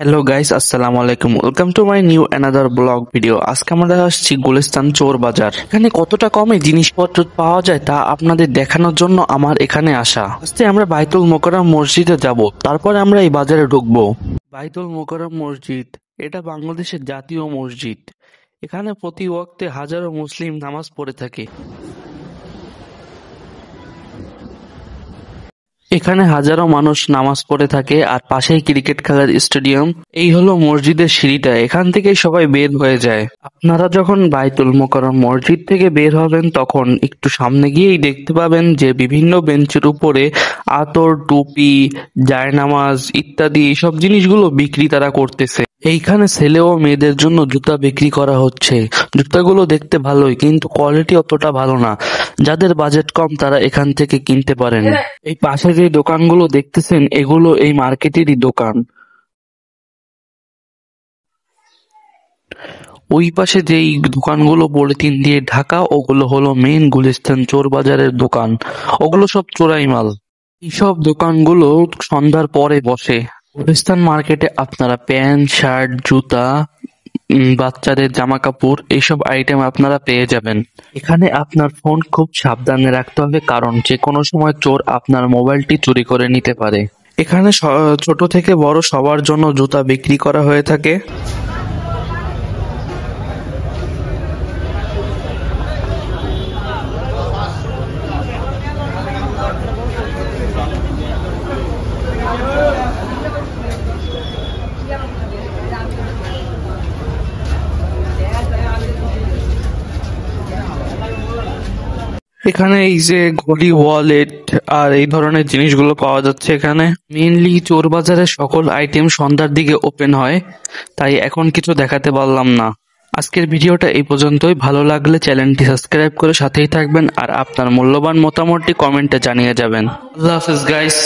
Hello guys, আসসালামু আলাইকুম। Welcome to my new another blog video. আজকে আমরা আসছি গুলিস্তান চোর বাজার। এখানে কতটা কমে জিনিসপত্র পাওয়া যায় তা আপনাদের দেখানোর জন্য আমার এখানে আসা। আজকে আমরা বাইতুল মোকাররম মসজিদে যাব, তারপরে আমরা এই বাজারে ঢুকবো। বাইতুল মোকাররম মসজিদ এটা বাংলাদেশের জাতীয় মসজিদ। এখানে প্রতি ওয়াক্তে হাজারো মুসলিম নামাজ পড়ে থাকে। এখানে হাজারো মানুষ নামাজ পড়ে থাকে আর পাশেই ক্রিকেট খেলার স্টেডিয়াম। এই হলো মসজিদের সিঁড়িটা, এখান থেকেই সবাই বের হয়ে যায়। আপনারা যখন বাইতুল মোকাররম মসজিদ থেকে বের হবেন তখন একটু সামনে গিয়েই দেখতে পাবেন যে বিভিন্ন বেঞ্চের উপরে আতর, টুপি, জায়নামাজ ইত্যাদি এইসব জিনিসগুলো বিক্রি তারা করতেছে। এইখানে ছেলে ও মেয়েদের জন্য জুতা বিক্রি করা হচ্ছে। জুতাগুলো দেখতে ভালোই, কিন্তু কোয়ালিটি অতটা ভালো না। যাদের বাজেট কম তারা এখান থেকে কিনতে পারেন। এই পাশে যে দোকানগুলো দেখতেছেন এগুলো এই মার্কেটেরই দোকান। ওই পাশে যেই দোকানগুলো পলিথিন দিয়ে ঢাকা ওগুলো হলো মেইন গুলিস্তান চোর বাজারের দোকান। ওগুলো সব চোরাই মাল। এইসব দোকানগুলো সন্ধ্যার পরে বসে। গুলিস্তান মার্কেটে আপনারা প্যান্ট, শার্ট, জুতা, বাচ্চাদের জামা কাপড় এইসব আইটেম আপনারা পেয়ে যাবেন। এখানে আপনার ফোন খুব সাবধানে রাখতে হবে, কারণ যে কোনো সময় চোর আপনার মোবাইলটি চুরি করে নিতে পারে। এখানে ছোট থেকে বড় সবার জন্য জুতা বিক্রি করা হয়ে থাকে। এখানে এই যে ঘড়ি, ওয়ালেট আর এই ধরনের জিনিসগুলো পাওয়া যাচ্ছে এখানে। মেইনলি চোর বাজারের সকল আইটেম সন্ধ্যার দিকে ওপেন হয়, তাই এখন কিছু দেখাতে পারলাম না। আজকের ভিডিওটা এই পর্যন্তই। ভালো লাগলে চ্যানেলটি সাবস্ক্রাইব করে সাথেই থাকবেন আর আপনার মূল্যবান মতামতটি কমেন্টে জানিয়ে যাবেন। আল্লাহ হাফেজ গাইস।